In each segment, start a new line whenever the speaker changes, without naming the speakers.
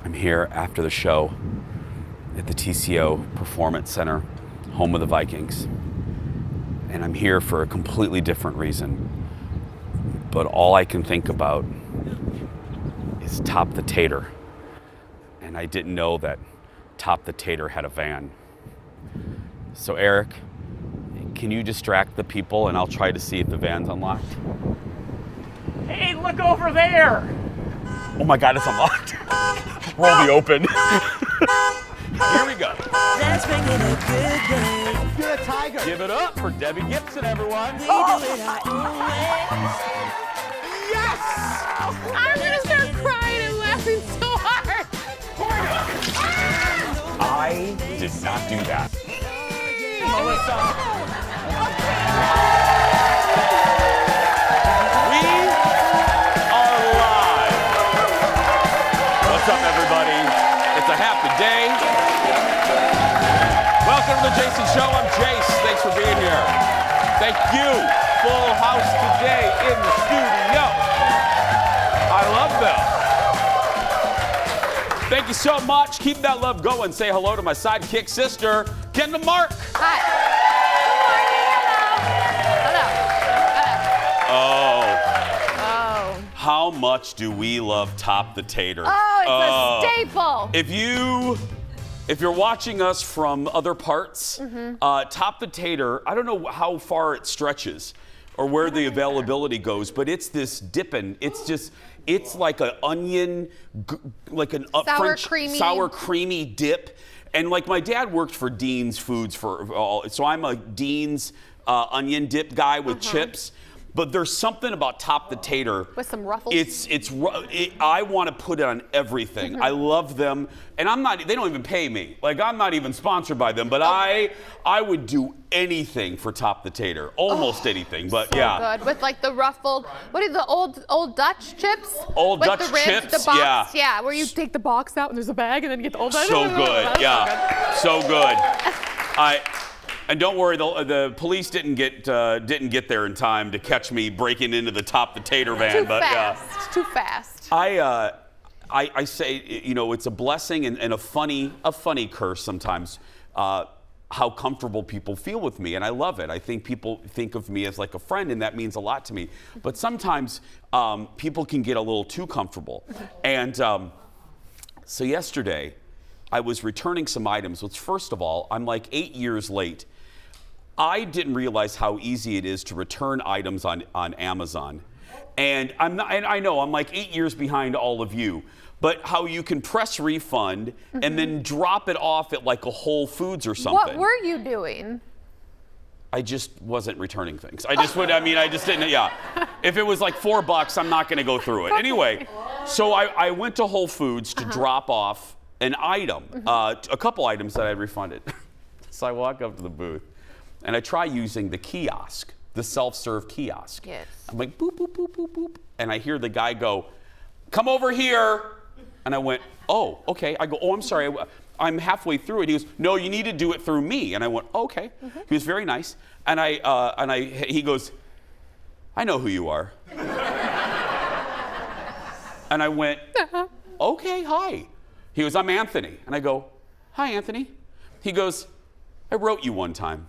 I'm here after the show at the TCO Performance Center, home of the Vikings. And I'm here for a completely different reason. But all I can think about is Top the Tater. And I didn't know that Top the Tater had a van. So Eric, can you distract the people and I'll try to see if the van's unlocked?
Hey, look over there!
Oh my God, it's unlocked. Roll the open. Here we go.
Let's make it a good day.
You're a tiger.
Give it up for Debbie Gibson, everyone.
We do it our own way.
Yes!
I'm gonna start crying and laughing so hard.
I did not do that.
Melissa.
We are live. What's up, everybody? It's a happy day. Welcome to the Jason Show. I'm Jace. Thanks for being here. Thank you. Full house today in the studio. I love them. Thank you so much. Keep that love going. Say hello to my sidekick sister, Kendall Mark.
Hi. Good morning. Hello.
Oh. How much do we love Top the Tater?
Oh, it's a staple.
If you're watching us from other parts, Top the Tater, I don't know how far it stretches or where the availability goes, but it's this dipping. It's like an onion, like an sour creamy dip. And like my dad worked for Dean's Foods so I'm a Dean's onion dip guy with chips. But there's something about Top the Tater.
With some ruffles.
I want to put it on everything. I love them. And they don't even pay me. Like, I'm not even sponsored by them. But I would do anything for Top the Tater. Almost anything. But
so
yeah.
Good. With like the ruffled, what are the old Dutch chips?
Old
with
Dutch
the ribs,
chips,
the box,
yeah.
Yeah, where you take the box out and there's a bag and then you get the old Dutch.
So good, yeah. So good. And don't worry, the police didn't get there in time to catch me breaking into the Top the Tater van.
Too fast.
I say, it's a blessing and a funny curse sometimes. How comfortable people feel with me, and I love it. I think people think of me as like a friend, and that means a lot to me. But sometimes people can get a little too comfortable. And so yesterday, I was returning some items, which first of all, I'm like 8 years late. I didn't realize how easy it is to return items on Amazon. And I know I'm like 8 years behind all of you, but how you can press refund and then drop it off at like a Whole Foods or something.
What were you doing?
I just wasn't returning things. I just didn't, yeah. If it was like $4, I'm not gonna go through it. Anyway, so I went to Whole Foods to drop off an item, a couple items that I refunded. So I walk up to the booth and I try using the kiosk, the self-serve kiosk.
Yes.
I'm like, boop, boop, boop, boop, boop. And I hear the guy go, come over here. And I went, oh, okay. I go, oh, I'm sorry. I'm halfway through it. He goes, no, you need to do it through me. And I went, oh, okay. He was very nice. And he goes, I know who you are. And I went, okay, hi. He goes, I'm Anthony. And I go, hi, Anthony. He goes, I wrote you one time.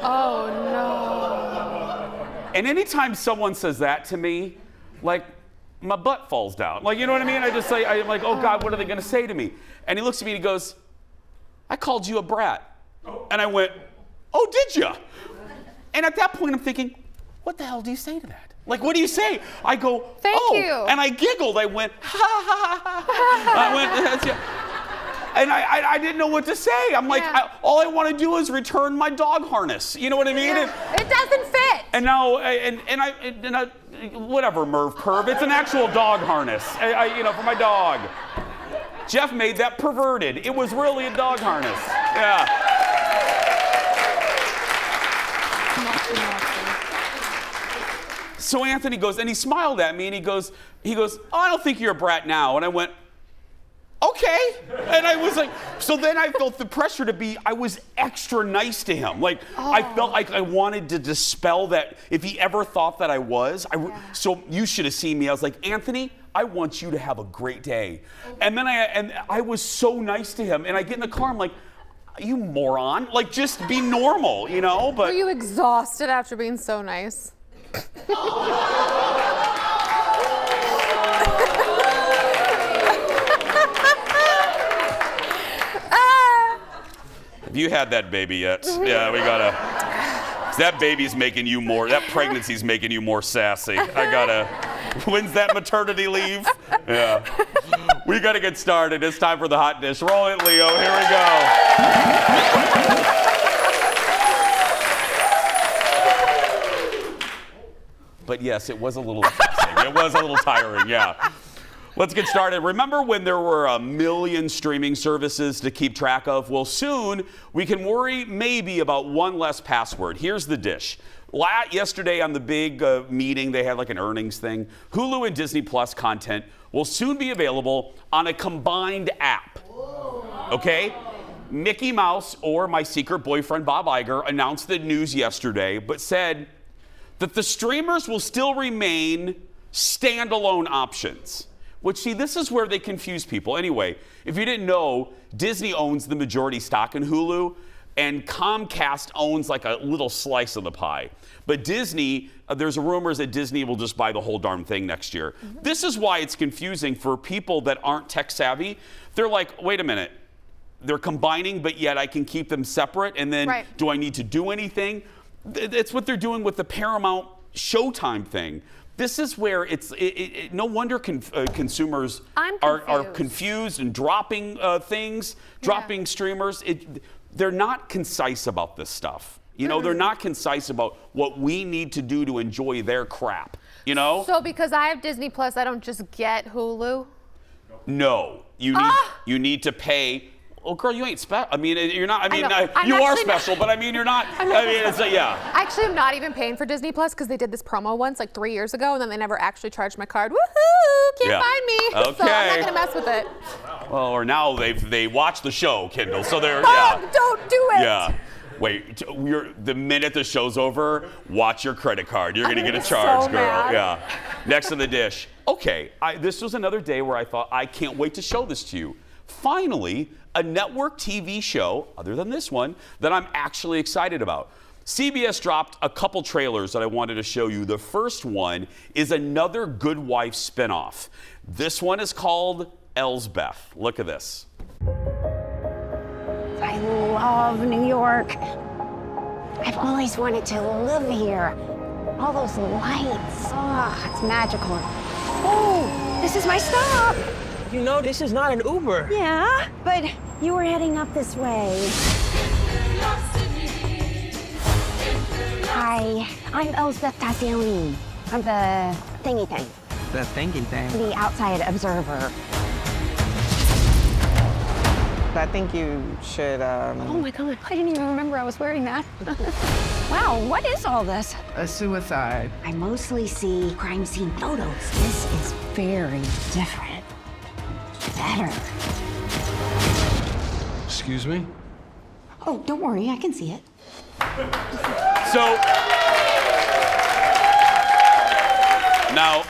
Oh, no.
And anytime someone says that to me, like, my butt falls down. Like, you know what I mean? I'm like, oh God, what are they gonna say to me? And he looks at me and he goes, I called you a brat. And I went, oh, did ya? And at that point I'm thinking, what the hell do you say to that? Like, what do you say? I go,
Thank you.
And I giggled. I went, ha ha ha ha. I went, that's yeah. And I didn't know what to say. I'm like, all I want to do is return my dog harness. You know what I mean?
Yeah. It doesn't fit.
And now, whatever, Merv Perv. It's an actual dog harness, for my dog. Jeff made that perverted. It was really a dog harness. Yeah. So Anthony goes, and he smiled at me, and he goes, oh, I don't think you're a brat now. And I went, okay. And I was like, so then I felt the pressure I was extra nice to him. Like, I felt like I wanted to dispel that if he ever thought that I was. So you should have seen me. I was like, Anthony, I want you to have a great day. And then I was so nice to him, and I get in the car, I'm like, you moron, like just be normal, you know? But
Were you exhausted after being so nice?
have you had that baby yet? Yeah, we gotta. That baby's making you more, that pregnancy's making you more sassy. When's that maternity leave? Yeah. We gotta get started. It's time for the hot dish. Roll it, Leo. Here we go. But yes, it was a little taxing. It was a little tiring, yeah. Let's get started. Remember when there were a million streaming services to keep track of? Well, soon we can worry maybe about one less password. Here's the dish. Yesterday on the big meeting, they had like an earnings thing. Hulu and Disney Plus content will soon be available on a combined app. Okay? Mickey Mouse or my secret boyfriend Bob Iger announced the news yesterday, but said that the streamers will still remain standalone options. Which, see, this is where they confuse people. Anyway, if you didn't know, Disney owns the majority stock in Hulu, and Comcast owns like a little slice of the pie. But Disney, there's rumors that Disney will just buy the whole darn thing next year. Mm-hmm. This is why it's confusing for people that aren't tech savvy. They're like, wait a minute, they're combining, but yet I can keep them separate, and then do I need to do anything? It's what they're doing with the Paramount Showtime thing. This is where no wonder consumers are confused and dropping things, dropping streamers. They're not concise about this stuff. You know, they're not concise about what we need to do to enjoy their crap, you know?
So because I have Disney Plus, I don't just get Hulu?
No, you need to pay. Oh, girl, you ain't special. I mean, you're not. I mean, you are special, but I mean, you're not. I mean, it's yeah.
Actually, I'm not even paying for Disney Plus because they did this promo once, like 3 years ago, and then they never actually charged my card. Woohoo! Can't find me.
Okay.
So I'm not gonna mess with it.
Well, or now they watch the show, Kendall. So they're
don't do it.
Yeah. Wait, the minute the show's over, watch your credit card. You're gonna get a charge,
so
girl.
mad.
Yeah. Next on the dish. Okay, this was another day where I thought I can't wait to show this to you. Finally, a network TV show, other than this one, that I'm actually excited about. CBS dropped a couple trailers that I wanted to show you. The first one is another Good Wife spinoff. This one is called Elsbeth. Look at this.
I love New York. I've always wanted to live here. All those lights, it's magical. Oh, this is my stop.
You know this is not an Uber.
Yeah, but you were heading up this way. Hi, I'm Elsbeth Tassioni. I'm the thingy thing.
The thinking thing.
The outside observer.
I think you should,
Oh my God, I didn't even remember I was wearing that. Wow, what is all this?
A suicide.
I mostly see crime scene photos. This is very different. Better.
Excuse me?
Oh, don't worry, I can see it.
So, now,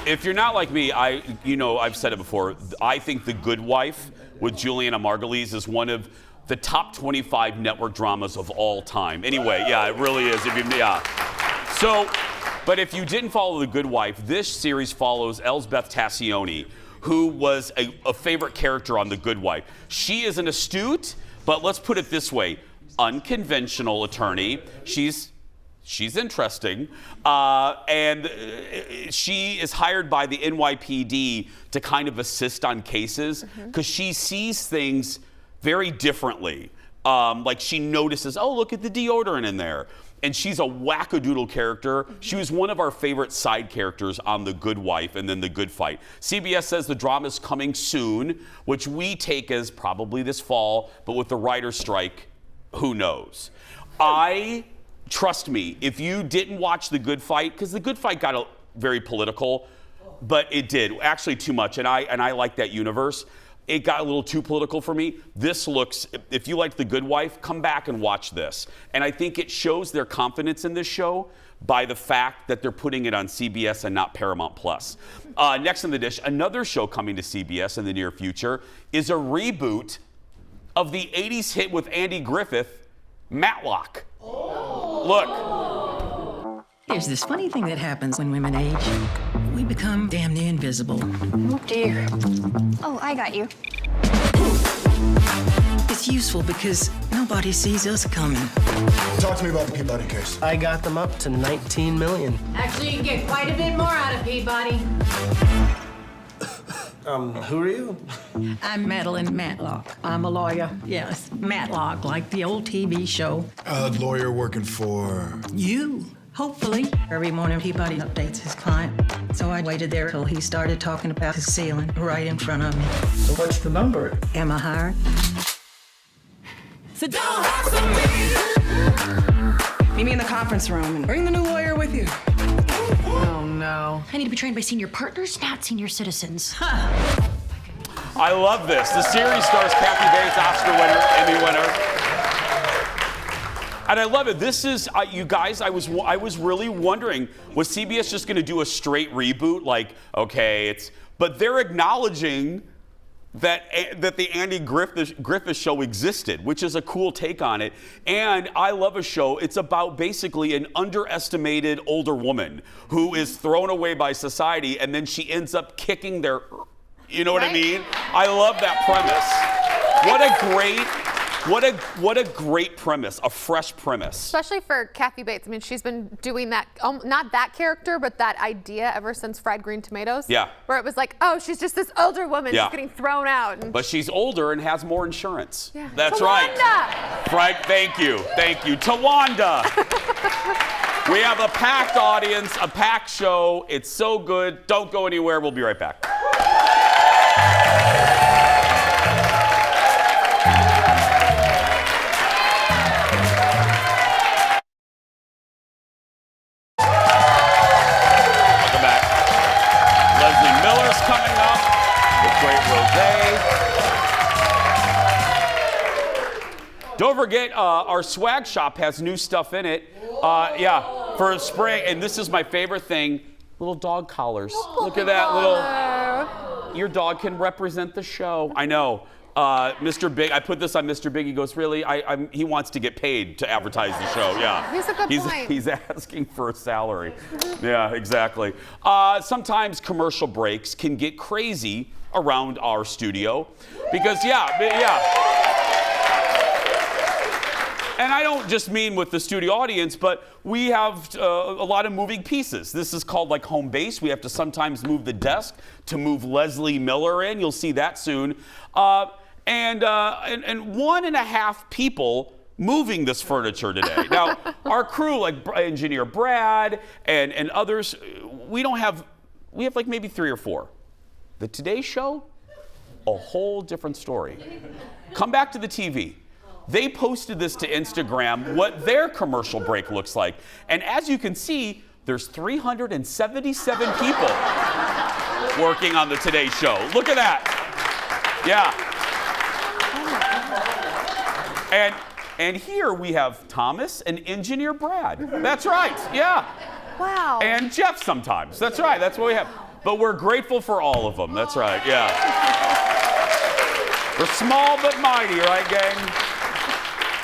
if you're not like me, I've said it before, I think The Good Wife with Juliana Margulies is one of the top 25 network dramas of all time. Anyway, yeah, it really is. So, but if you didn't follow The Good Wife, this series follows Elsbeth Tassioni, who was a favorite character on The Good Wife. She is an astute, but let's put it this way, unconventional attorney. She's interesting, and she is hired by the NYPD to kind of assist on cases because she sees things very differently. Like she notices, oh, look at the deodorant in there. And she's a wackadoodle character. She was one of our favorite side characters on The Good Wife and then The Good Fight. CBS says the drama is coming soon, which we take as probably this fall, but with the writer's strike, who knows? Trust me, if you didn't watch The Good Fight, because The Good Fight got very political, but it did, actually too much, and I like that universe. It got a little too political for me. This looks, if you like The Good Wife, come back and watch this. And I think it shows their confidence in this show by the fact that they're putting it on CBS and not Paramount Plus. Next on the dish, another show coming to CBS in the near future is a reboot of the 80s hit with Andy Griffith, Matlock. Look.
There's this funny thing that happens when women age. We become damn near invisible.
Oh, dear. Oh, I got you.
It's useful because nobody sees us coming.
Talk to me about the Peabody case.
I got them up to 19 million.
Actually, you can get quite a bit more out of Peabody.
Who are you?
I'm Madeline Matlock. I'm a lawyer. Yes, Matlock, like the old TV show.
A lawyer working for...
You. Hopefully. Every morning, Peabody updates his client. So I waited there till he started talking about his ceiling right in front of me.
So what's the number?
Am I hired?
So don't hassle me.
Meet me in the conference room and bring the new lawyer with you.
Oh, no.
I need to be trained by senior partners, not senior citizens.
I love this. The series stars Kathy Bates, Oscar winner, Emmy winner. And I love it. This is, you guys, I was really wondering, was CBS just going to do a straight reboot? Like, okay, but they're acknowledging that the Andy Griffith show existed, which is a cool take on it. And I love a show. It's about basically an underestimated older woman who is thrown away by society, and then she ends up kicking their, you know what I mean? I love that premise. What a great premise, a fresh premise.
Especially for Kathy Bates. I mean, she's been doing that, not that character, but that idea ever since Fried Green Tomatoes.
Yeah.
Where it was like, oh, she's just this older woman.
Yeah.
She's getting thrown out. And
But she's older and has more insurance.
Yeah.
That's
Tawanda!
right. Right, thank you. Tawanda. We have a packed audience, a packed show. It's so good. Don't go anywhere. We'll be right back. Coming up with great Rosé. Don't forget, our swag shop has new stuff in it. Yeah, for spring. And this is my favorite thing, little dog collars. Look at that little, your dog can represent the show. I know. Mr. Big, I put this on Mr. Big. He goes, really? He wants to get paid to advertise the show. Yeah.
He's a good point.
He's asking for a salary. Yeah, exactly. Sometimes commercial breaks can get crazy around our studio because, yeah. And I don't just mean with the studio audience, but we have a lot of moving pieces. This is called like home base. We have to sometimes move the desk to move Leslie Miller in. You'll see that soon. And 1.5 people moving this furniture today. Now, our crew, like engineer Brad and others, we have like maybe 3 or 4. The Today Show, a whole different story. Come back to the TV. They posted this to Instagram, what their commercial break looks like. And as you can see, there's 377 people working on the Today Show. Look at that. Yeah. And here we have Thomas and engineer Brad. That's right, yeah.
wow.
And Jeff sometimes. That's right, that's what we have. But we're grateful for all of them. That's right, yeah. We're small but mighty, right, gang?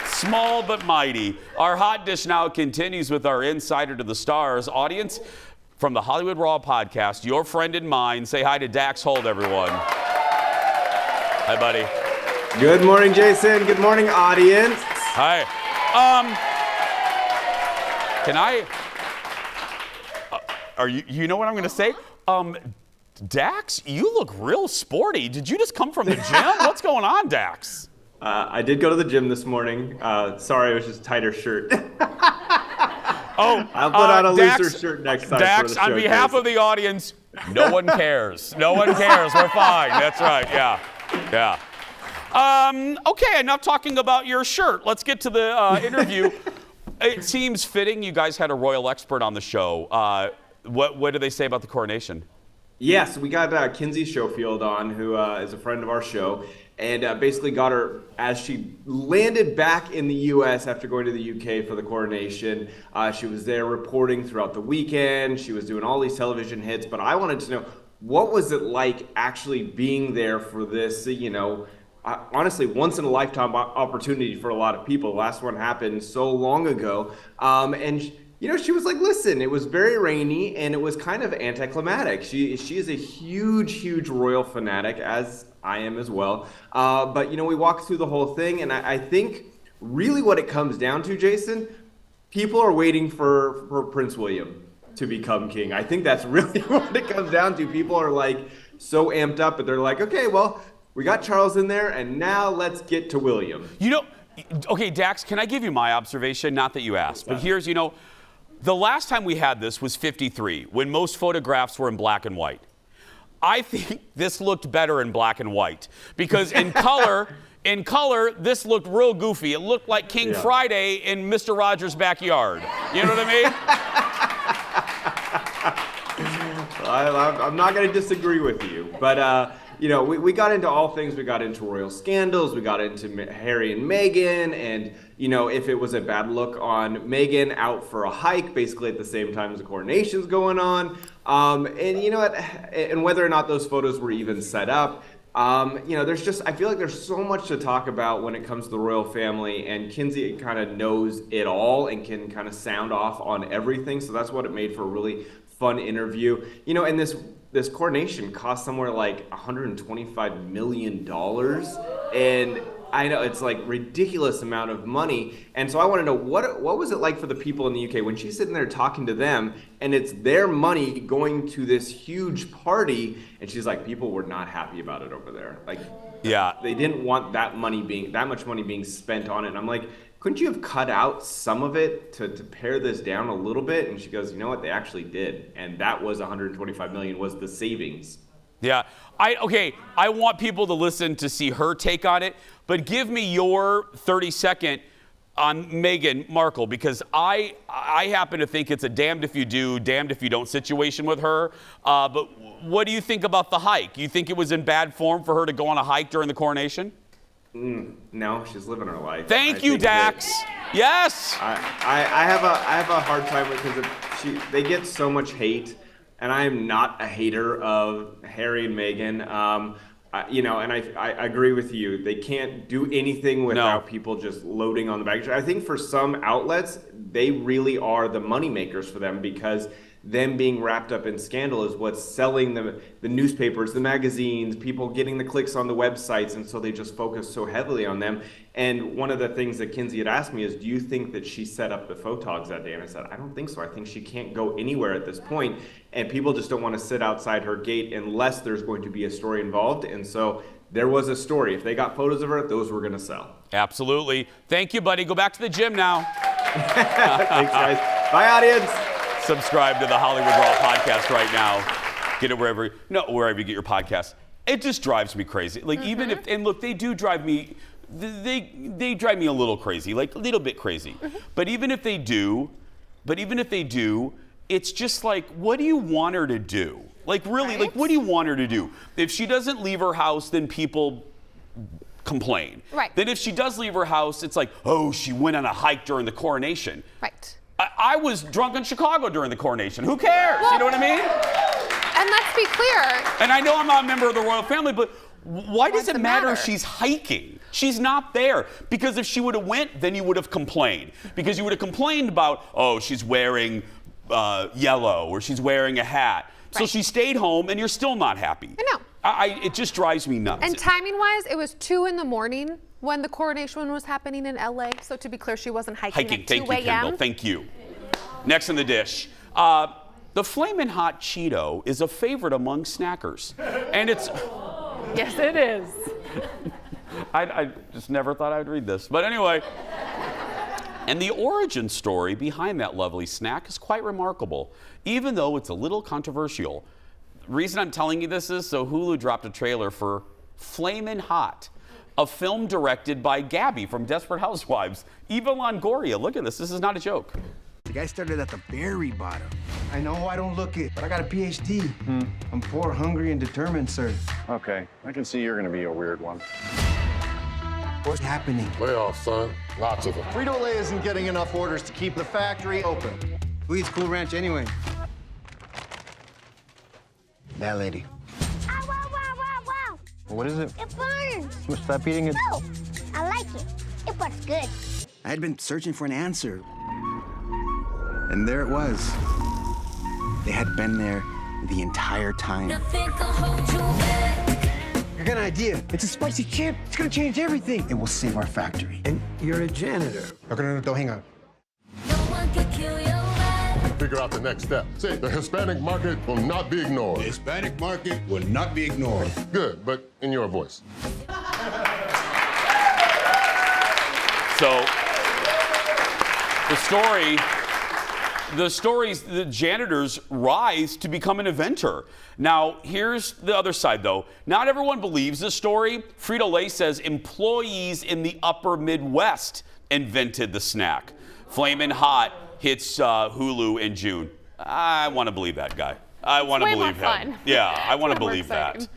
Small but mighty. Our hot dish now continues with our Insider to the Stars audience from the Hollywood Raw podcast. Your friend and mine. Say hi to Dax Holt, everyone. Hi, buddy.
Good morning, Jason. Good morning, audience.
Hi. Can I? Are you know what I'm going to say? Dax, you look real sporty. Did you just come from the gym? What's going on, Dax?
I did go to the gym this morning. Sorry, it was just a tighter shirt.
Oh,
I'll put on a
Dax,
looser shirt next time.
Dax,
for the show,
on behalf of the audience, no one cares. No one cares. We're fine. That's right. Yeah. Yeah. Okay, enough talking about your shirt. Let's get to the interview. It seems fitting. You guys had a royal expert on the show. What did they say about the coronation?
Yes, we got Kinsey Schofield on, who is a friend of our show, and basically got her as she landed back in the U.S. after going to the U.K. for the coronation. She was there reporting throughout the weekend. She was doing all these television hits, but I wanted to know, what was it like actually being there for this, honestly, once in a lifetime opportunity for a lot of people. The last one happened so long ago. She was like, listen, it was very rainy and it was kind of anticlimactic. She is a huge royal fanatic, as I am as well. But we walked through the whole thing, and I think really what it comes down to, Jason, people are waiting for Prince William to become king. I think that's really what it comes down to. People are like so amped up, but they're like, okay, well, we got Charles in there, and now let's get to William.
Okay, Dax, can I give you my observation? Not that you asked, but here's, the last time we had this was 53, when most photographs were in black and white. I think this looked better in black and white because in color, this looked real goofy. It looked like King Friday in Mr. Rogers' backyard. You know what I
mean? I'm not going to disagree with you, but we got into all things. We got into royal scandals. We got into Harry and Meghan, and if it was a bad look on Meghan out for a hike, basically at the same time as the coronation's going on, and whether or not those photos were even set up. I feel like there's so much to talk about when it comes to the royal family, and Kinsey kind of knows it all and can kind of sound off on everything. So that's what it made for a really fun interview. And this coronation cost somewhere like $125 million. And I know it's like ridiculous amount of money. And so I want to know, what was it like for the people in the UK when she's sitting there talking to them and it's their money going to this huge party, and she's like, people were not happy about it over there. Like, they didn't want that much money being spent on it. And I'm like, couldn't you have cut out some of it to pare this down a little bit? And she goes, you know what, they actually did. And that was $125 million was the savings.
Yeah. I want people to listen to see her take on it, but give me your 30-second on Meghan Markle, because I happen to think it's a damned if you do, damned if you don't situation with her. But what do you think about the hike? You think it was in bad form for her to go on a hike during the coronation?
No, she's living her life.
Thank you, Dax. Yes.
I have a hard time because they get so much hate, and I am not a hater of Harry and Meghan. And I agree with you. They can't do anything without people just loading on the baggage. I think for some outlets, they really are the money makers for them, because them being wrapped up in scandal is what's selling the newspapers, the magazines, people getting the clicks on the websites, and so they just focus so heavily on them. And one of the things that Kinsey had asked me is, do you think that she set up the photogs that day? And I said, I don't think so. I think she can't go anywhere at this point, and people just don't want to sit outside her gate unless there's going to be a story involved. And so there was a story. If they got photos of her, those were going to sell.
Absolutely. Thank you, buddy. Go back to the gym now.
Thanks, guys. Bye, audience.
Subscribe to the Hollywood Raw podcast right now. Get it wherever you get your podcast. It just drives me crazy. Like, even if, and look, they do drive me, they drive me a little crazy, like a little bit crazy. But even if they do, it's just like, what do you want her to do? Like, really, like, what do you want her to do? If she doesn't leave her house, then people complain.
Right.
Then if she does leave her house, it's like, oh, she went on a hike during the coronation.
Right.
I was drunk in Chicago during the coronation. Who cares?
Well,
you know what I mean?
And let's be clear.
And I know I'm not a member of the royal family, but why does it matter if she's hiking? She's not there. Because if she would have went, then you would have complained. Because you would have complained about, oh, she's wearing yellow, or she's wearing a hat. Right. So she stayed home, and you're still not happy.
I know.
It just drives me nuts.
And timing-wise, it was 2 a.m. when the coronation was happening in LA. So to be clear, she wasn't hiking at 2 a.m.
Thank you, Kendall. Thank you. Next in the dish. The Flamin Hot Cheeto is a favorite among snackers. And it's...
Yes, it is.
I just never thought I'd read this. But anyway. And the origin story behind that lovely snack is quite remarkable, even though it's a little controversial. The reason I'm telling you this is so Hulu dropped a trailer for Flamin Hot, a film directed by Gabby from Desperate Housewives, Eva Longoria. Look at this. This is not a joke.
I started at the very bottom. I know I don't look it, but I got a PhD. I'm poor, hungry, and determined, sir.
Okay, I can see you're gonna be a weird one.
What's happening?
Layoffs, son. Lots of them.
Frito-Lay isn't getting enough orders to keep the factory open. Who eats Cool Ranch anyway? That lady.
Wow, wow, wow, wow.
What is it?
It burns.
Well, stop eating it.
No, I like it. It burns good.
I had been searching for an answer. And there it was. They had been there the entire time. I got an idea. It's a spicy chip. It's gonna change everything. It will save our factory. And you're a janitor. Okay, no, hang on.
Figure out the next step. Say, the Hispanic market will not be ignored.
The Hispanic market will not be ignored.
Good, but in your voice.
So, the janitors rise to become an inventor. Now, here's the other side, though. Not everyone believes this story. Frito-Lay says employees in the upper Midwest invented the snack. Flamin Hot hits Hulu in June. I want to believe that guy. I want to believe him. Yeah, I want to believe that.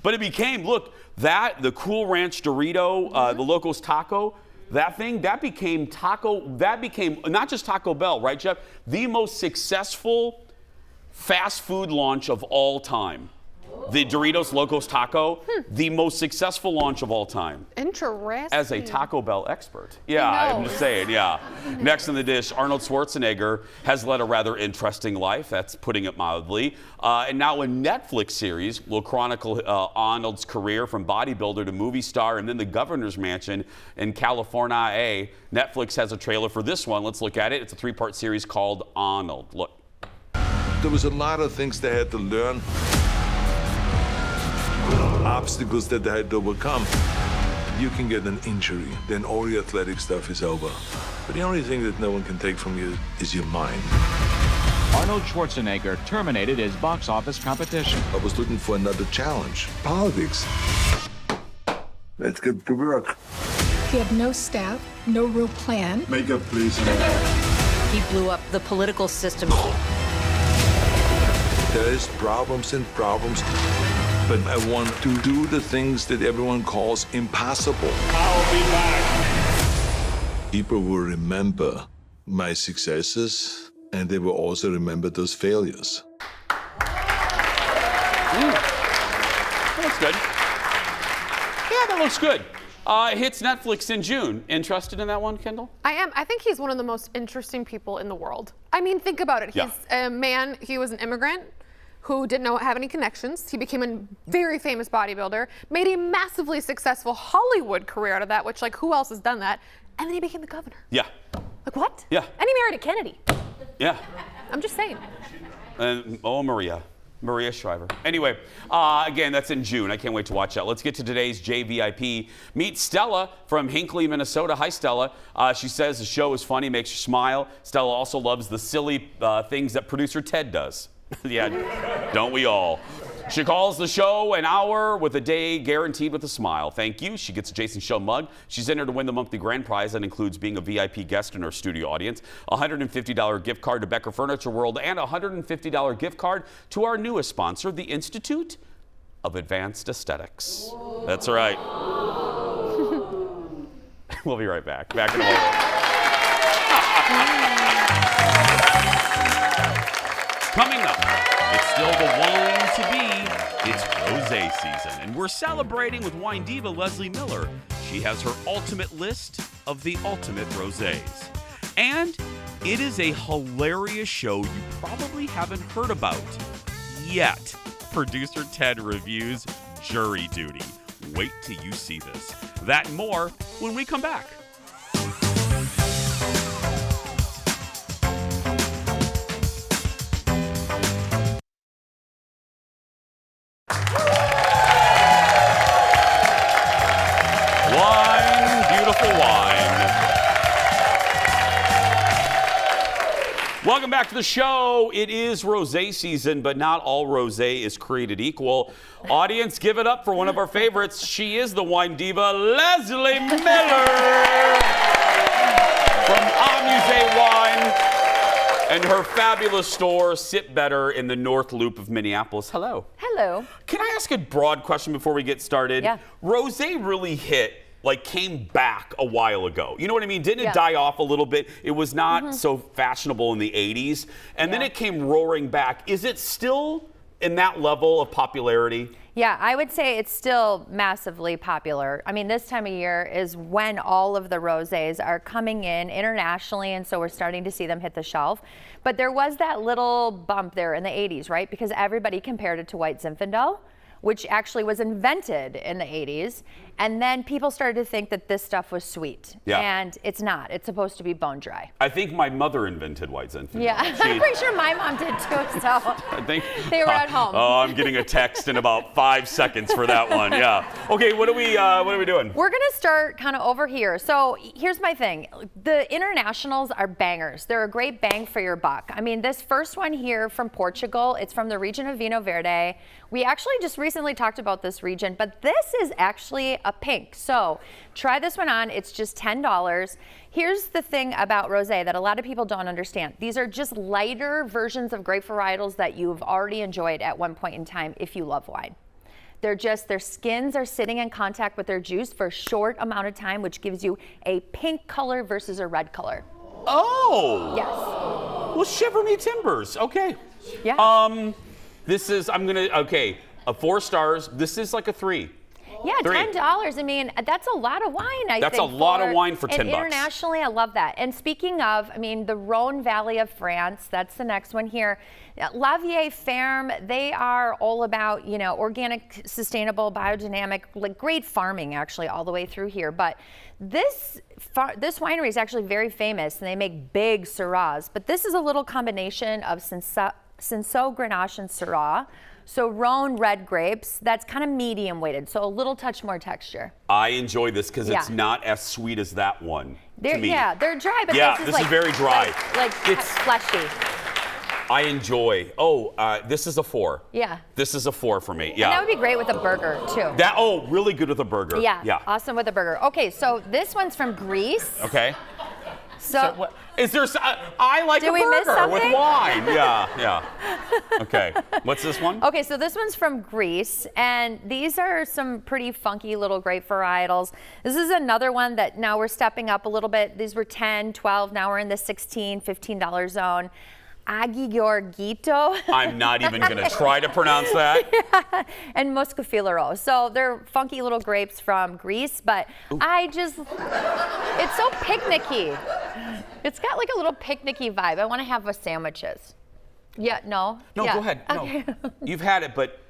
But it became, look, the Cool Ranch Dorito, the Locos Taco, that became not just Taco Bell, right, Jeff? The most successful fast food launch of all time. The Doritos Locos Taco, the most successful launch of all time.
Interesting.
As a Taco Bell expert. Yeah, I'm just saying, yeah. Next on the dish, Arnold Schwarzenegger has led a rather interesting life. That's putting it mildly. And now a Netflix series will chronicle Arnold's career from bodybuilder to movie star and then the governor's mansion in California. Netflix has a trailer for this one. Let's look at it. It's a 3-part series called Arnold. Look.
There was a lot of things they had to learn. Obstacles that they had to overcome. You can get an injury, then all your athletic stuff is over. But the only thing that no one can take from you is your mind.
Arnold Schwarzenegger terminated his box office competition.
I was looking for another challenge. Politics. Let's get to work.
He had no staff, no real plan.
Makeup, please.
He blew up the political system.
There's problems and problems. But I want to do the things that everyone calls impossible.
I'll be back.
People will remember my successes, and they will also remember those failures.
That looks good. Yeah, that looks good. It hits Netflix in June. Interested in that one, Kendall?
I am. I think he's one of the most interesting people in the world. I mean, think about it.
Yeah.
He's a man, he was an immigrant who didn't have any connections. He became a very famous bodybuilder, made a massively successful Hollywood career out of that, which, like, who else has done that? And then he became the governor.
Yeah.
Like, what?
Yeah.
And he married a Kennedy.
Yeah.
I'm just saying.
And Maria Shriver. Anyway, again, that's in June. I can't wait to watch that. Let's get to today's JVIP. Meet Stella from Hinckley, Minnesota. Hi, Stella. She says the show is funny, makes her smile. Stella also loves the silly things that producer Ted does. Yeah, don't we all? She calls the show an hour with a day guaranteed with a smile. Thank you. She gets a Jason Show mug. She's entered to win the monthly grand prize that includes being a VIP guest in our studio audience, a $150 gift card to Becker Furniture World, and a $150 gift card to our newest sponsor, the Institute of Advanced Aesthetics. Whoa. That's right. We'll be right back. Back in a moment. Coming up, it's still the wine to be. It's Rosé season, and we're celebrating with wine diva Leslie Miller. She has her ultimate list of the ultimate rosés. And it is a hilarious show you probably haven't heard about yet. Producer Ted reviews Jury Duty. Wait till you see this. That and more when we come back. Welcome back to the show. It is rosé season, but not all rosé is created equal. Audience, give it up for one of our favorites. She is the wine diva, Leslie Miller from Amusé Wine. And her fabulous store, Sit Better, in the North Loop of Minneapolis. Hello.
Hello.
Can I ask a broad question before we get started?
Yeah.
Rosé really came back a while ago. You know what I mean? Didn't it die off a little bit? It was not so fashionable in the 80s. And then it came roaring back. Is it still in that level of popularity?
Yeah, I would say it's still massively popular. I mean, this time of year is when all of the rosés are coming in internationally, and so we're starting to see them hit the shelf. But there was that little bump there in the 80s, right? Because everybody compared it to White Zinfandel, which actually was invented in the 80s. And then people started to think that this stuff was sweet.
Yeah.
And it's not. It's supposed to be bone dry.
I think my mother invented White Zinfandel.
Yeah, I'm pretty sure my mom did too, so
I think
they were at home.
Oh, I'm getting a text in about 5 seconds for that one. Yeah. Okay, what are we doing?
We're gonna start kind of over here. So here's my thing. The internationals are bangers. They're a great bang for your buck. I mean, this first one here from Portugal, it's from the region of Vinho Verde. We actually just recently talked about this region, but this is actually a pink. So try this one on. It's just $10. Here's the thing about rosé that a lot of people don't understand. These are just lighter versions of grape varietals that you've already enjoyed at one point in time if you love wine. Their skins are sitting in contact with their juice for a short amount of time, which gives you a pink color versus a red color.
Oh!
Yes.
Well, shiver me timbers. Okay.
Yeah.
This is, a 4 stars. This is like a 3.
Yeah, $10. I mean, that's a lot of wine, I think.
That's a lot of wine for $10.
And internationally, I love that. And speaking of, I mean, the Rhone Valley of France, that's the next one here. La Vieille Ferme, they are all about, organic, sustainable, biodynamic, like great farming actually all the way through here. But this winery is actually very famous and they make big Syrahs. But this is a little combination of Cinsault, Grenache, and Syrah. So Rhone red grapes, that's kind of medium weighted, so a little touch more texture.
I enjoy this because it's not as sweet as that one. To me.
Yeah, they're dry, but
this is very dry.
Like it's fleshy.
I enjoy. This is a 4.
Yeah.
This is a 4 for me. Yeah.
And that would be great with a burger too.
Really good with a burger.
Yeah. Awesome with a burger. Okay, so this one's from Greece.
Okay.
So
what, is there? I like a
we miss
burger with
something?
wine. Yeah. Okay. What's this one?
Okay, so this one's from Greece, and these are some pretty funky little grape varietals. This is another one that now we're stepping up a little bit. These were 10, 12, now we're in the $16, $15 zone. Agiorgito.
I'm not even going to try to pronounce that.
Yeah. And Muscofilero. So they're funky little grapes from Greece, but it's so picnicky. It's got like a little picnicky vibe. I want to have with sandwiches. Yeah, no?
No,
yeah.
go ahead.
Okay.
No. You've had it, but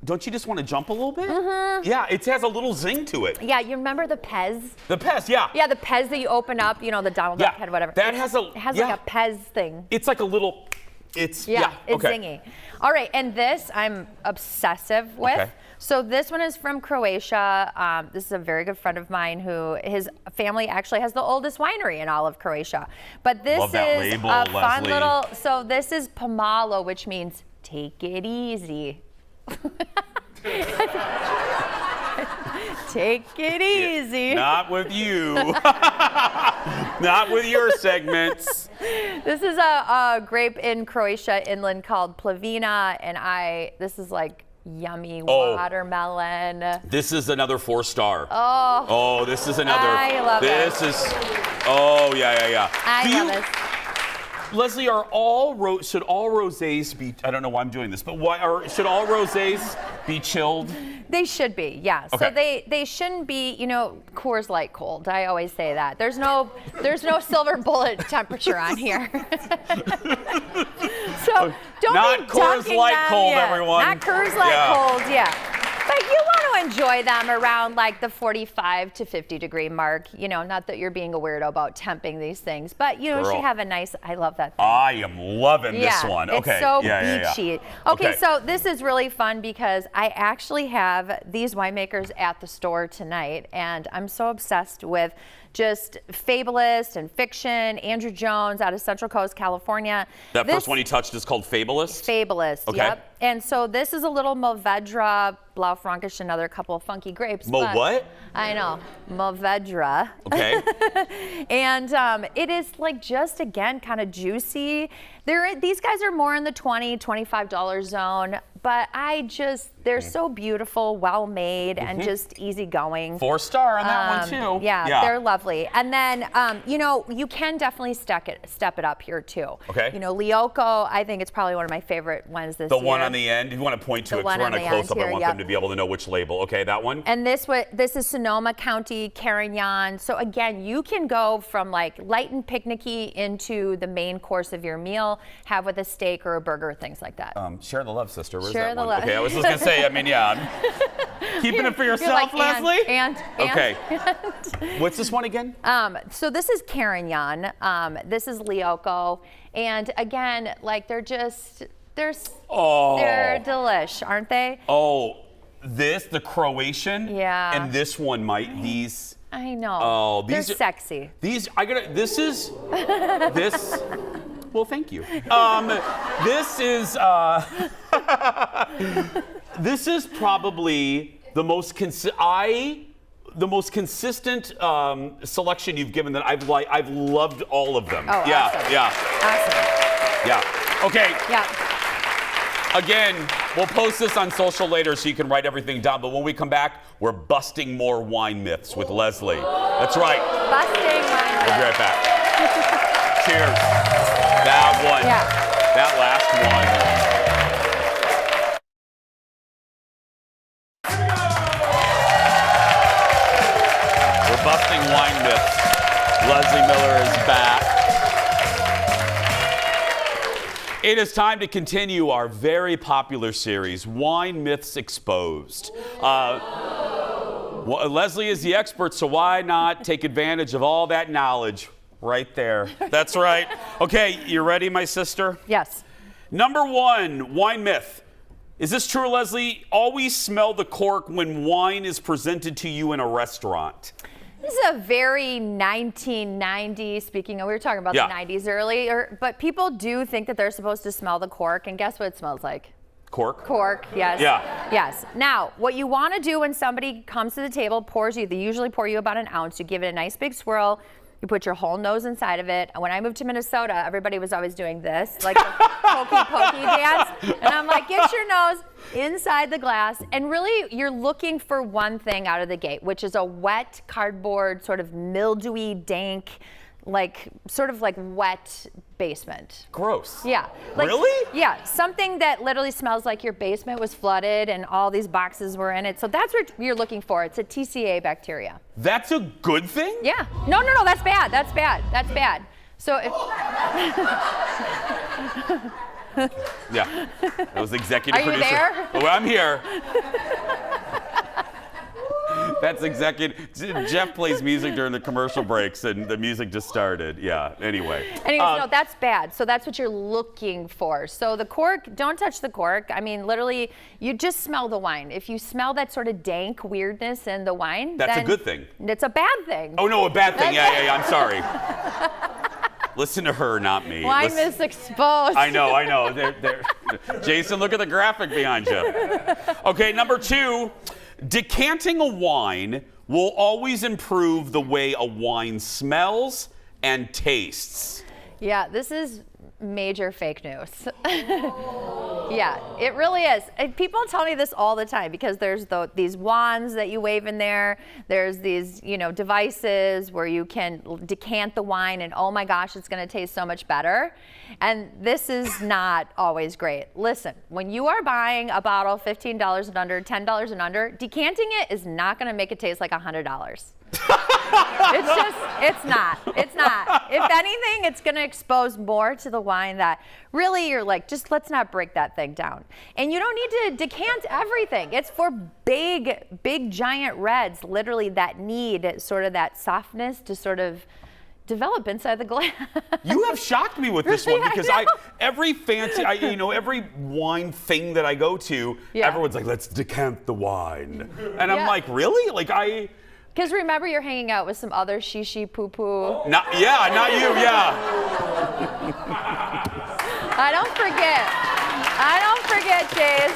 don't you just want to jump a little bit?
Mm-hmm.
Yeah, it has a little zing to it.
Yeah, you remember the Pez?
The Pez, yeah.
Yeah, the Pez that you open up, the Donald Duck head, whatever.
It
has like a Pez thing.
It's like a little, it's
okay. Zingy. All right, and this I'm obsessive with.
Okay.
So this one is from Croatia. This is a very good friend of mine who his family actually has the oldest winery in all of Croatia. But this
Love that
is
label,
a fun
Leslie.
little, so this is Pomalo, which means take it easy. Take it easy.
Not with you. Not with your segments.
This is a grape in Croatia inland called Plavina, and this is like yummy watermelon.
This is another 4-star.
Oh,
this is another.
I love
this
it.
is. Yeah.
I love this.
Leslie, should all rosés be? I don't know why I'm doing this, but should all rosés be chilled?
They should be, yeah.
Okay.
So they shouldn't be, Coors Light cold. I always say that. There's no silver bullet temperature on here. So don't
not
be
Coors
dunking
Light
them,
cold,
yeah.
everyone.
Not Coors Light cold, yeah. But you want to enjoy them around like the 45 to 50 degree mark. Not that you're being a weirdo about temping these things, but you should have a nice. I love that thing.
I am loving this one. Okay.
It's so
yeah.
beachy. Okay, so this is really fun because I actually have these winemakers at the store tonight, and I'm so obsessed with just Fabulist and Fiction. Andrew Jones out of Central Coast, California.
That first one you touched is called Fabulist?
Fabulist,
okay.
Yep. And so this is a little Mourvedre Blaufränkisch, another another couple of funky grapes.
What?
I know, Mourvedre.
Okay.
And it is like just, again, kind of juicy. These guys are more in the $20, $25 zone, but they're so beautiful, well made, and just easygoing.
4-star on that one too.
Yeah, they're lovely. And then, you can definitely step it up here too.
Okay.
Lyoko, I think it's probably one of my favorite ones this year.
The one on the end. You want to point to it because we're on a close-up. I want them to be able to know which label. Okay, that one.
And this is Sonoma County Carignan. So again, you can go from like light and picnicky into the main course of your meal, have with a steak or a burger, things like that.
Share the love, sister. Where's
Share
that
the
one?
love.
Okay, I was just gonna say. I mean, yeah. Keeping it for yourself, Leslie. Okay. What's this one again?
So this is Carignan. This is Lyoko, and again, like they're delish, aren't they?
Oh, the Croatian.
Yeah.
And this one might. These.
I know.
Oh,
they're sexy.
This. Well, thank you. This is probably the most consistent selection you've given that I've loved all of them.
Oh,
yeah,
awesome.
yeah.
Awesome.
Yeah. Okay.
Yeah.
Again, we'll post this on social later so you can write everything down. But when we come back, we're busting more wine myths with Leslie. That's right.
Busting wine myths.
We'll be right back. Cheers. That one.
Yeah.
That last one. We're busting wine myths. Leslie Miller is back. It is time to continue our very popular series, Wine Myths Exposed. Leslie is the expert, so why not take advantage of all that knowledge right there? That's right. Okay, you ready, my sister?
Yes.
Number 1, wine myth. Is this true, Leslie? Always smell the cork when wine is presented to you in a restaurant.
This is a very 1990s, speaking of, we were talking about the 90s earlier, but people do think that they're supposed to smell the cork, and guess what it smells like?
Cork?
Cork, yes.
Yeah.
Yes. Now, what you want to do when somebody comes to the table, they usually pour you about an ounce, you give it a nice big swirl, you put your whole nose inside of it. And when I moved to Minnesota, everybody was always doing this, like the pokey dance. And I'm like, get your nose inside the glass. And really, you're looking for one thing out of the gate, which is a wet cardboard, sort of mildewy, dank, sort of like wet basement.
Gross.
Yeah.
Really?
Yeah. Something that literally smells like your basement was flooded and all these boxes were in it. So that's what you're looking for. It's a TCA bacteria.
That's a good thing?
Yeah. No, that's bad. That's bad. That's bad. So if...
Yeah. That was executive
producer.
Are you
there?
Well, I'm here. That's executive. Jeff plays music during the commercial breaks, and the music just started. Yeah. Anyway.
No, that's bad. So that's what you're looking for. So the cork, don't touch the cork. I mean, literally, you just smell the wine. If you smell that sort of dank weirdness in the wine,
that's
then
a good thing.
It's a bad thing.
Oh no, a bad thing. Yeah. I'm sorry. Listen to her, not me.
Wine myths exposed.
I know. They're Jason, look at the graphic behind you. Okay, number 2. Decanting a wine will always improve the way a wine smells and tastes.
Yeah, this is major fake news. Yeah, it really is. And people tell me this all the time because there's these wands that you wave in there. There's these, devices where you can decant the wine and oh my gosh, it's going to taste so much better. And this is not always great. Listen, when you are buying a bottle $15 and under, $10 and under, decanting it is not going to make it taste like $100. It's not. If anything, it's going to expose more to the wine that really you're like, just let's not break that thing down. And you don't need to decant everything. It's for big, giant reds, literally that need sort of that softness to sort of develop inside the glass.
You have shocked me with this one because every wine thing that I go to, everyone's like, let's decant the wine. And I'm like, really?
Because remember, you're hanging out with some other shishi poo-poo.
Not you, yeah.
I don't forget, Jace.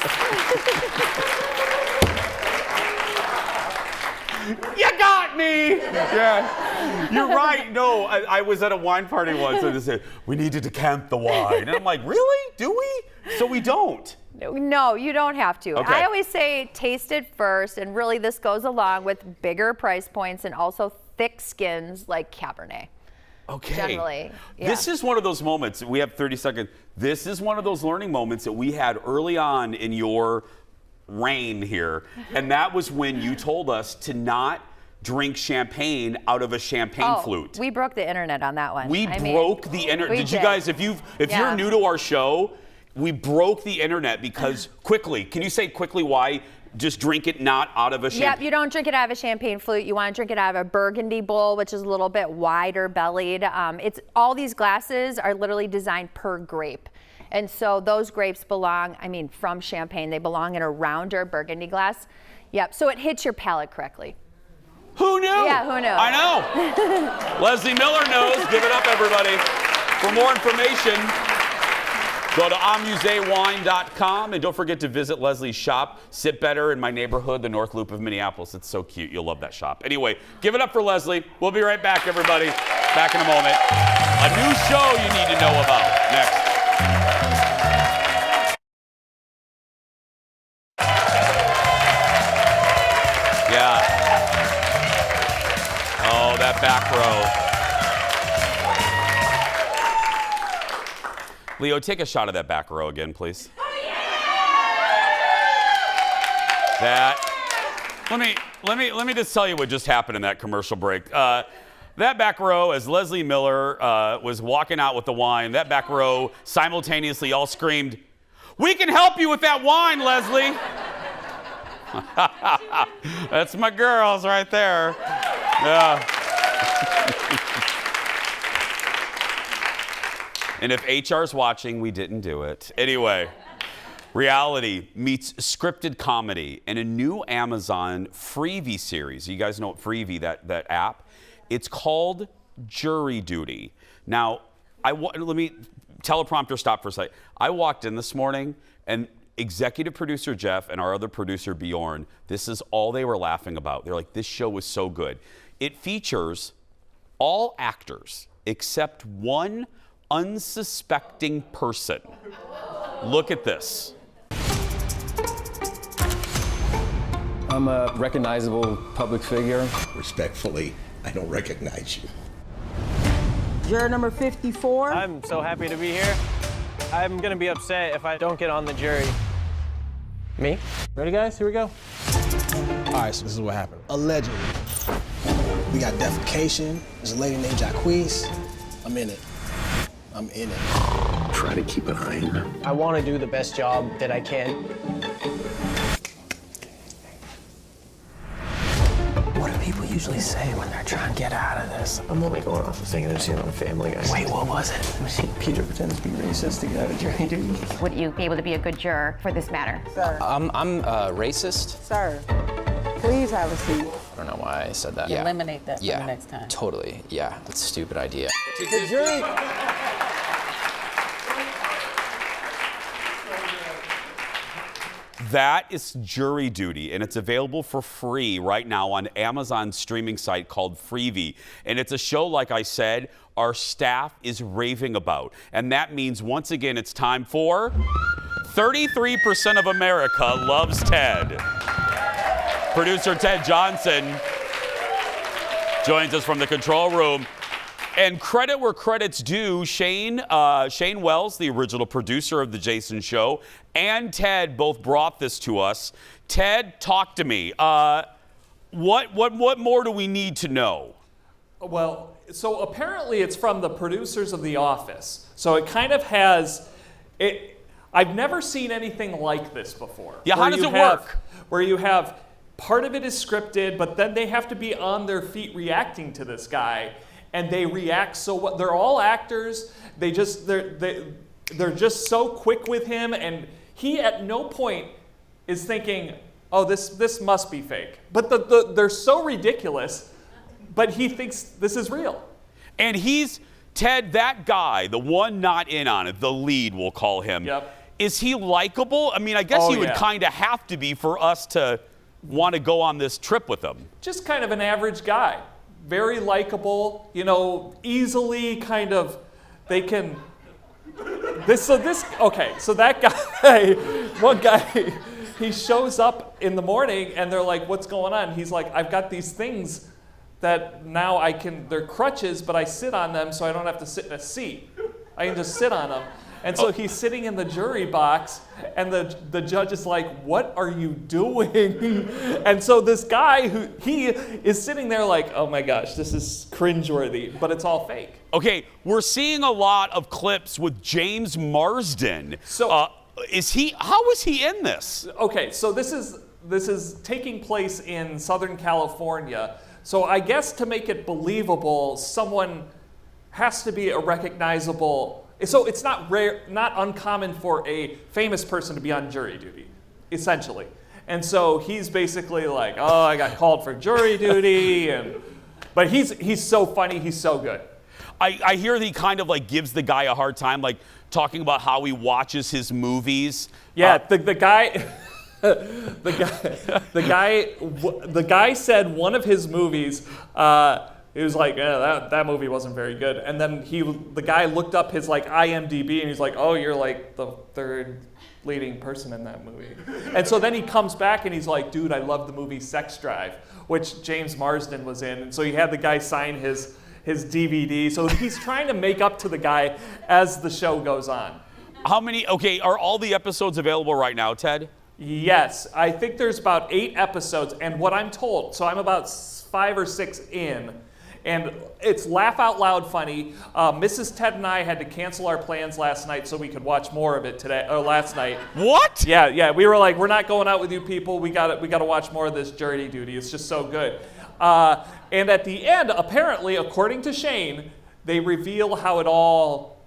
You got me. Yeah, you're right. No, I was at a wine party once and they said, we need to decant the wine. And I'm like, really? Do we? So we don't.
No, you don't have to.
Okay.
I always say taste it first, and really this goes along with bigger price points and also thick skins like Cabernet.
Okay.
Generally, yeah.
This is one of those moments, we have 30 seconds. This is one of those learning moments that we had early on in your reign here. And that was when you told us to not drink champagne out of a champagne flute.
We broke the internet on that one.
We broke the internet. Did you guys, if you're new to our show, we broke the internet because quickly, can you say quickly why just drink it not out of a champagne?
Yep, you don't drink it out of a champagne flute. You want to drink it out of a burgundy bowl, which is a little bit wider bellied. It's all these glasses are literally designed per grape. And so those grapes belong, from Champagne, they belong in a rounder burgundy glass. Yep, so it hits your palate correctly.
Who knew?
Yeah, who knew?
I know. Leslie Miller knows. Give it up, everybody. For more information, go to amusewine.com, and don't forget to visit Leslie's shop, Sit Better, in my neighborhood, the North Loop of Minneapolis. It's so cute. You'll love that shop. Anyway, give it up for Leslie. We'll be right back, everybody. Back in a moment. A new show you need to know about. Next. Yeah. Oh, that back row. Leo, take a shot of that back row again, please. Let me just tell you what just happened in that commercial break. That back row, as Leslie Miller was walking out with the wine, that back row simultaneously all screamed, "We can help you with that wine, Leslie." That's my girls right there. Yeah. And if HR's watching, we didn't do it. Anyway, reality meets scripted comedy in a new Amazon Freevee series. You guys know what Freevee, that app? It's called Jury Duty. Now, let me, teleprompter stop for a second. I walked in this morning and executive producer Jeff and our other producer Bjorn, this is all they were laughing about. They're like, this show was so good. It features all actors except one unsuspecting person. Look at this.
I'm a recognizable public figure.
Respectfully, I don't recognize you.
Juror number 54.
I'm so happy to be here. I'm gonna be upset if I don't get on the jury. Me? Ready, guys? Here we go.
All right, so this is what happened. Allegedly, we got defecation. There's a lady named Jacquees. I'm in it.
Try to keep an eye on her.
I want to do the best job that I can.
What do people usually say when they're trying to get out of this?
I'm only going off of thinking I've seen it on Family Guy.
Wait, what was it?
Peter pretends to be racist to get out of jury duty.
Would you be able to be a good juror for this matter?
Sir.
I'm racist.
Sir, please have a seat.
I don't know why I said that.
Eliminate that for the next time.
Totally. Yeah, that's a stupid idea.
The jury.
That is Jury Duty, and it's available for free right now on Amazon's streaming site called Freevee. And it's a show, like I said, our staff is raving about. And that means, once again, it's time for 33% of America loves Ted. Producer Ted Johnson joins us from the control room. And credit where credit's due, Shane Wells, the original producer of The Jason Show, and Ted both brought this to us. Ted, talk to me. What more do we need to know?
Well, so apparently it's from the producers of The Office. So it kind of has, I've never seen anything like this before.
Yeah, how does it work?
Where you have, part of it is scripted, but then they have to be on their feet reacting to this guy. And they react so well. They're all actors. They're just so quick with him, and he at no point is thinking, "Oh, this must be fake." But they're so ridiculous, but he thinks this is real.
And he's Ted, that guy, the one not in on it, the lead, we'll call him.
Yep.
Is he likable? I mean, I guess he would kind of have to be for us to want to go on this trip with him?
Just kind of an average guy. Very likable, you know, easily kind of, they can, so that guy, one guy, he shows up in the morning and they're like, what's going on? He's like, I've got these things that now they're crutches, but I sit on them so I don't have to sit in a seat. I can just sit on them. And so he's sitting in the jury box, and the judge is like, what are you doing? And so this guy, he is sitting there like, oh my gosh, this is cringeworthy, but it's all fake.
Okay, we're seeing a lot of clips with James Marsden. So, how is he in this?
Okay, so this is taking place in Southern California. So I guess to make it believable, someone has to be a recognizable. So it's not uncommon for a famous person to be on jury duty, essentially. And so he's basically like, oh, I got called for jury duty, but he's so funny, he's so good.
I hear that he kind of like gives the guy a hard time, like talking about how he watches his movies.
Yeah, the guy said one of his movies. He was like, yeah, that movie wasn't very good. And then the guy looked up his like IMDb and he's like, oh, you're like the third leading person in that movie. And so then he comes back and he's like, dude, I love the movie Sex Drive, which James Marsden was in. And so he had the guy sign his DVD. So he's trying to make up to the guy as the show goes on.
Are all the episodes available right now, Ted?
Yes, I think there's about 8 episodes. And what I'm told, so I'm about 5 or 6 in, and it's laugh out loud funny. Mrs. Ted and I had to cancel our plans last night so we could watch more of it last night.
What?
Yeah. We were like, we're not going out with you people. We got to watch more of this jury duty. It's just so good. And at the end, apparently, according to Shane, they reveal how it all,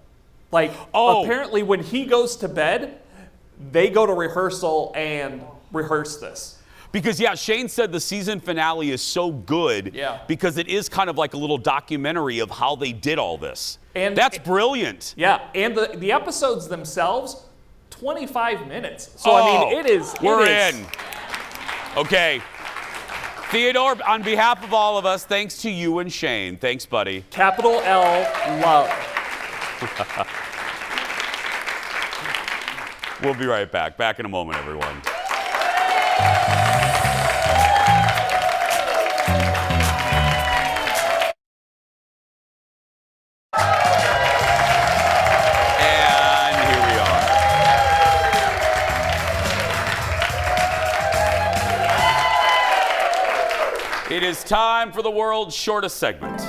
apparently when he goes to bed, they go to rehearsal and rehearse this.
Because, Shane said the season finale is so good because it is kind of like a little documentary of how they did all this. And that's brilliant.
Yeah, and the episodes themselves, 25 minutes. So, I mean, it is.
We're in. Okay. Theodore, on behalf of all of us, thanks to you and Shane. Thanks, buddy.
Capital L, love.
We'll be right back. Back in a moment, everyone. It is time for the world's shortest segment.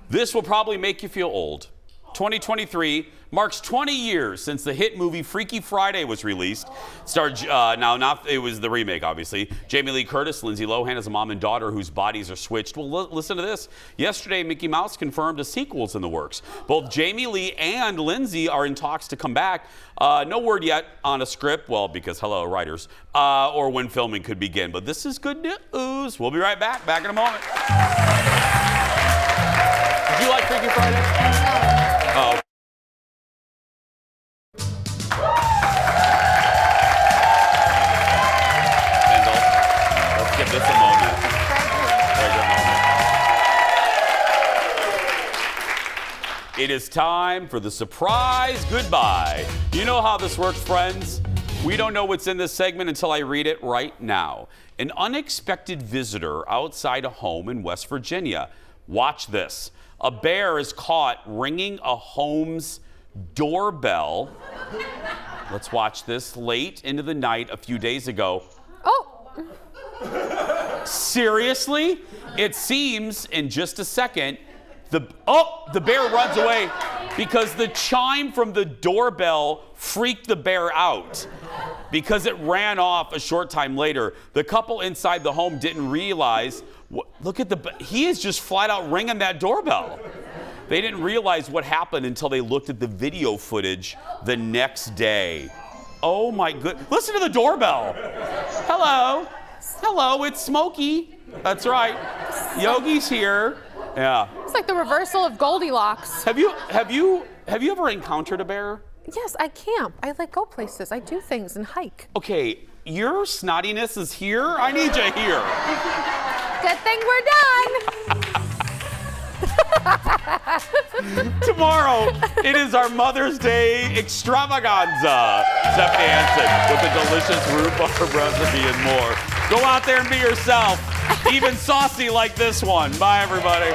This will probably make you feel old. 2023 marks 20 years since the hit movie Freaky Friday was released. It was the remake, obviously. Jamie Lee Curtis, Lindsay Lohan as a mom and daughter whose bodies are switched. Well, listen to this. Yesterday, Mickey Mouse confirmed a sequel's in the works. Both Jamie Lee and Lindsay are in talks to come back. No word yet on a script, well, because hello, writers, or when filming could begin. But this is good news. We'll be right back. Back in a moment. Did you like Freaky Friday? Oh. Kendall, let's give this a moment. It is time for the surprise goodbye. You know how this works, friends. We don't know what's in this segment until I read it right now. An unexpected visitor outside a home in West Virginia. Watch this. A bear is caught ringing a home's doorbell. Let's watch this. Late into the night a few days ago.
Oh.
Seriously? It seems in just a second, the bear runs away because the chime from the doorbell freaked the bear out. Because it ran off a short time later, the couple inside the home didn't realize. Look at he is just flat out ringing that doorbell. They didn't realize what happened until they looked at the video footage the next day. Oh my goodness. Listen to the doorbell. Hello. Hello, it's Smokey. That's right. Yogi's here. Yeah.
It's like the reversal of Goldilocks.
Have you ever encountered a bear?
Yes, I camp. I like go places. I do things and hike.
Okay, your snottiness is here. I need you here.
Good thing we're done.
Tomorrow, it is our Mother's Day extravaganza. Stephanie Hansen with a delicious rhubarb recipe and more. Go out there and be yourself, even saucy like this one. Bye, everybody.